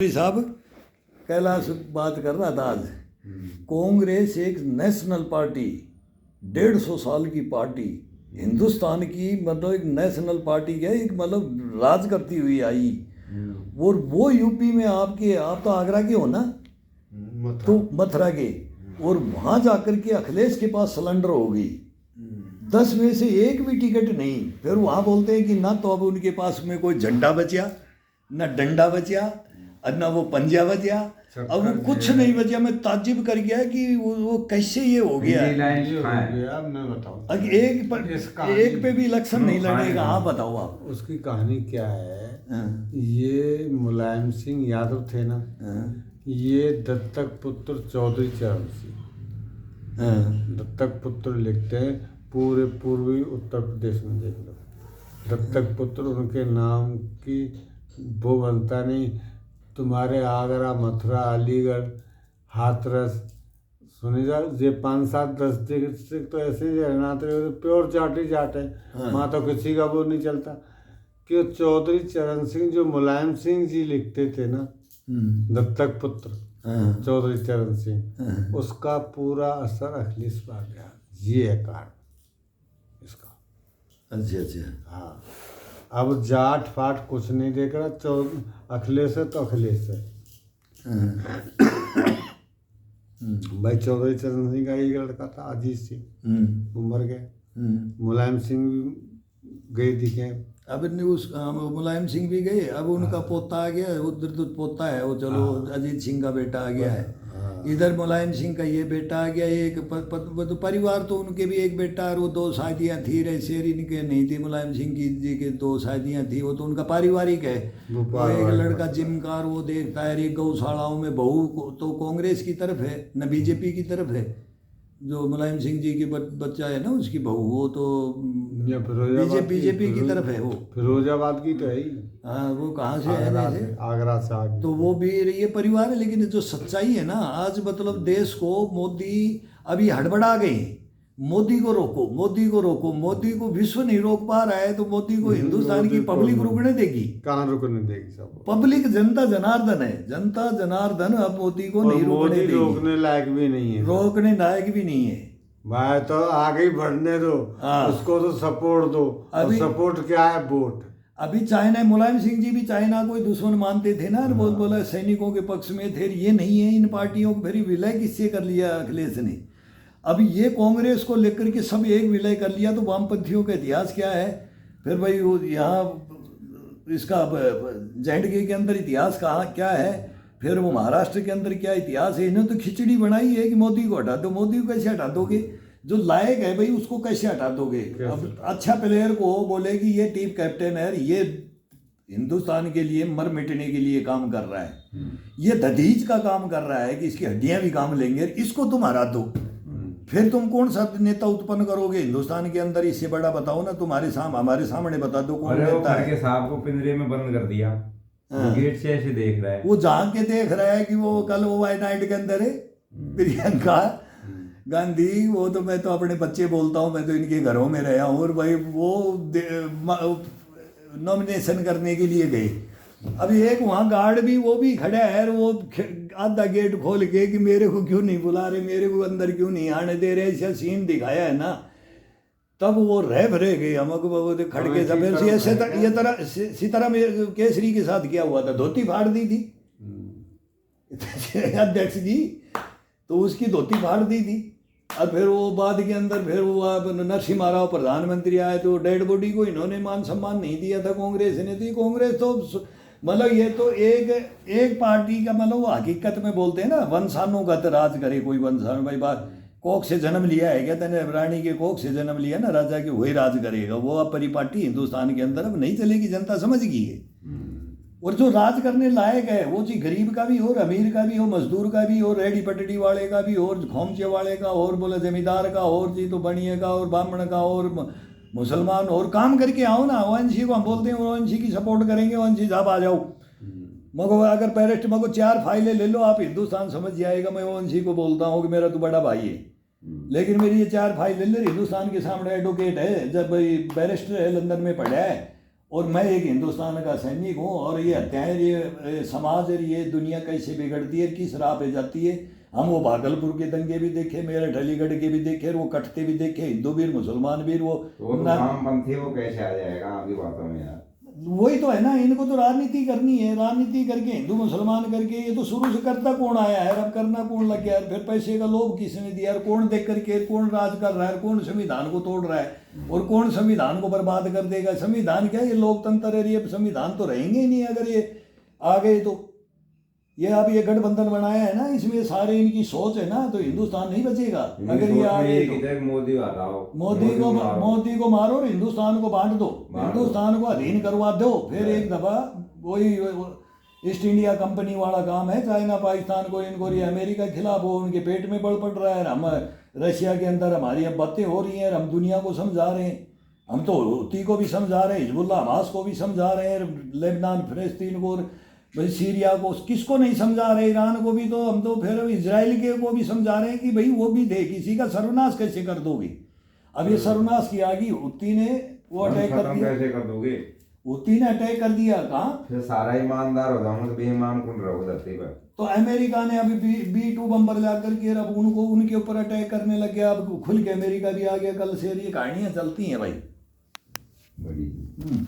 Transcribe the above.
साहब कैलाश बात कर रहा था आज। कांग्रेस एक नेशनल पार्टी, 150 साल की पार्टी, हिंदुस्तान की मतलब एक नेशनल पार्टी है, एक मतलब राज करती हुई आई। और वो यूपी में आपके, आप तो आगरा के हो ना, तो मथुरा के, और वहाँ जाकर के अखिलेश के पास सिलेंडर हो गई, 10 में से एक भी टिकट नहीं। फिर वहाँ बोलते हैं कि ना तो अब उनके पास में कोई झंडा बचा, ना डंडा बचा, ना वो पंजा बचा, अब वो कुछ नहीं बचा। मैं ताज्जुब कर गया कि वो कैसे ये हो गया। मैं बताऊं, एक पे भी इलेक्शन नहीं लड़ेगा। हाँ बताओ आप उसकी कहानी क्या है। ये मुलायम सिंह यादव थे ना, ये दत्तक पुत्र चौधरी चरण सिंह, दत्तक पुत्र लिखते हैं पूरे पूर्वी उत्तर प्रदेश में, देख लो दत्तक पुत्र। उनके नाम की वो बनता नहीं। तुम्हारे आगरा, मथुरा, अलीगढ़, हाथरस, सुनी जा ये 5-7-10 डिस्ट्रिक्ट तो ऐसे ही रहना, तो प्योर जाट ही जाट है। वहाँ तो किसी का वो नहीं चलता कि चौधरी चरण सिंह, जो मुलायम सिंह जी लिखते थे ना, दत्तक पुत्र चौधरी चरण सिंह, उसका पूरा असर अखिलेश पर आ गया। ये है कारण इसका। अच्छा अच्छा, हाँ, अब जाट फाट कुछ नहीं देख रहा। अखिलेश है तो अखिलेश है। भाई चौधरी चरण सिंह का एक लड़का था अजीत सिंह, वो मर गए। मुलायम सिंह भी गए दिखे। अब उस मुलायम सिंह भी गए, अब उनका पोता आ गया, उधर तो पोता है वो, चलो अजीत सिंह का बेटा आ गया है, इधर मुलायम सिंह का ये बेटा आ गया। एक तो परिवार तो उनके भी एक बेटा, और वो 2 शादियाँ थी, शेरी इनके नहीं थी, मुलायम सिंह की जी के 2 शादियाँ थी, वो तो उनका पारिवारिक है। वो एक लड़का जिमकार वो देखता है, एक गौशालाओं में बहू तो कांग्रेस की तरफ है न बीजेपी की तरफ है। जो मुलायम सिंह जी की बच्चा है ना, उसकी बहू, वो तो बीजेपी की तरफ है। वो फिरोजाबाद की तो है ही। हाँ, वो कहाँ से है वैसे? आगरा से आगे। तो वो भी ये परिवार है। लेकिन जो सच्चाई है ना, आज मतलब देश को मोदी अभी हड़बड़ा गए। मोदी को रोको, मोदी को रोको, मोदी को विश्व नहीं रोक पा रहा है, तो मोदी को हिंदुस्तान की पब्लिक रुकने देगी? कहाँ रुकने देगी? सब पब्लिक, जनता जनार्दन है, जनता जनार्दन अब मोदी को नहीं रोकने देगी। रोकने लायक भी नहीं है, रोकने लायक भी नहीं है भाई। तो आगे ही बढ़ने दो, उसको तो सपोर्ट दो। और सपोर्ट क्या है? वोट। अभी चाइना, मुलायम सिंह जी भी चाइना को दुश्मन मानते थे ना, बहुत बोला सैनिकों के पक्ष में थे। ये नहीं है इन पार्टियों को, फिर विलय किससे कर लिया अखिलेश ने? अभी ये कांग्रेस को लेकर के सब एक विलय कर लिया, तो वामपंथियों का इतिहास क्या है? फिर भाई वो यहाँ इसका JNK के अंदर इतिहास कहाँ क्या है? फिर वो महाराष्ट्र के अंदर क्या इतिहास है? इन्होंने तो खिचड़ी बनाई है कि मोदी को हटा दो। मोदी को कैसे हटा दोगे? जो लायक है भाई उसको कैसे हटा दोगे? अब अच्छा प्लेयर को बोले कि ये टीम कैप्टन है, ये हिंदुस्तान के लिए मर मिटने के लिए काम कर रहा है, ये दधीच का काम कर रहा है कि इसकी हड्डियां भी काम लेंगे, इसको तुम हरा दो। फिर तुम कौन सा नेता उत्पन्न करोगे हिंदुस्तान के अंदर? इससे बड़ा बताओ ना, तुम्हारे हमारे सामने बता दो कौन नेता है। साहब को पिंजरे में बंद कर दिया, गेट से ऐसे देख रहा है, वो झांक के देख रहा है कि वो कल वो वाइट नाइट के अंदर है प्रियंका गांधी। वो तो मैं तो अपने बच्चे बोलता हूँ, मैं तो इनके घरों में रहा हूँ, और भाई वो नॉमिनेशन करने के लिए गए। अभी एक वहाँ गार्ड भी वो भी खड़ा है, वो आधा गेट खोल के कि मेरे को क्यों नहीं बुला रहे, मेरे को अंदर क्यों नहीं आने दे रहे, ऐसा सीन दिखाया है ना। तब वो रह भरे गए हमको खड़के सब। ये सीताराम केसरी के साथ क्या हुआ था, धोती फाड़ दी थी अध्यक्ष जी, तो उसकी धोती फाड़ दी थी। और फिर वो बाद के अंदर फिर वो नरसिम्हा राव प्रधानमंत्री आए, तो डेड बॉडी को इन्होंने मान सम्मान नहीं दिया था कांग्रेस ने। तो कांग्रेस तो मतलब ये तो एक पार्टी का मतलब वो हकीकत में बोलते हैं ना, वंशानुगत राज करे कोई। वंशानु भाई बात कोख से जन्म लिया है, कहते हैं रानी के कोख से जन्म लिया ना राजा के, वही राज करेगा। वो अब परिपाटी हिंदुस्तान के अंदर अब नहीं चलेगी, जनता समझ गई है। और जो राज करने लायक है वो जी गरीब का भी हो, अमीर का भी हो, मजदूर का भी हो, रेडी पटड़ी वाले का भी हो, खोमचे वाले का और बोले जमींदार का और जी तो बनिए का और ब्राह्मण का और मुसलमान, और काम करके आओ ना। ONC को हम बोलते हैं ONC की सपोर्ट करेंगे, ONC साहब आ जाओ, मगर अगर पेरिस्ट मगर 4 फाइलें ले लो आप, हिंदुस्तान समझ जाएगा। मैं ONC को बोलता हूँ कि मेरा तो बड़ा भाई है, लेकिन मेरी ये 4 फाइल ले लो, हिंदुस्तान के सामने एडवोकेट है, जब भाई बैरिस्टर है, लंदन में पढ़ा है, और मैं एक हिंदुस्तान का सैनिक हूँ, और ये हत्याएं, ये समाज और ये दुनिया कैसे बिगड़ती है, किस राह पे जाती है। हम वो भागलपुर के दंगे भी देखे, मेरठ अलीगढ़ के भी देखे, वो कटते भी देखे, हिंदू वीर मुसलमान वीर, वो तो वामपंथी वो कैसे आ जाएगा आपकी बातों में यार। वही तो है ना, इनको तो राजनीति करनी है, राजनीति करके हिंदू मुसलमान करके, ये तो शुरू से करता कौन आया है, अब करना कौन लग गया है। फिर पैसे का लोभ किसने दिया, और कौन देख करके कौन राज कर रहा है, कौन संविधान को तोड़ रहा है और कौन संविधान को बर्बाद कर देगा। संविधान क्या, ये लोकतंत्र है, ये संविधान तो रहेंगे ही नहीं अगर ये आ गए तो। ये अब ये गठबंधन बनाया है ना, इसमें सारे इनकी सोच है ना, तो हिंदुस्तान नहीं बचेगा अगर ये आ गए तो। मोदी हटाओ, मोदी को मारो और हिंदुस्तान को बांट दो, हिंदुस्तान को अधीन करवा दो। फिर एक दफा वही ईस्ट इंडिया कंपनी वाला काम है, चाइना पाकिस्तान को, इनको ये अमेरिका के खिलाफ हो, उनके पेट में बल पड़ रहा है। हम रशिया के अंदर हमारी अब बातें हो रही हैं, हम दुनिया को समझा रहे हैं, हम तो हूती को भी समझा रहे हैं, हिजबुल्लाह हमास को भी समझा रहे हैं, लेबनान फिलिस्तीन को, भाई सीरिया को, किसको नहीं समझा रहे, ईरान को भी, तो हम तो फिर इजराइल के को भी समझा रहे हैं कि भाई वो भी दे, किसी का सर्वनाश कैसे कर दोगे। अब ये सर्वनाश किया कि हूती ने वो अटैक कर दिया, कैसे कर दोगे, हूती ने अटैक कर दिया, कहाँ फिर सारा ईमानदार हो जाऊंगा तो बेईमान कौन रहो धरती पर। तो अमेरिका ने अभी B-2 बम्बर ला करके अब उनको उनके ऊपर अटैक करने लग गया, अब खुल के अमेरिका भी आ गया कल से। ये कहानियां चलती हैं भाई। बड़ी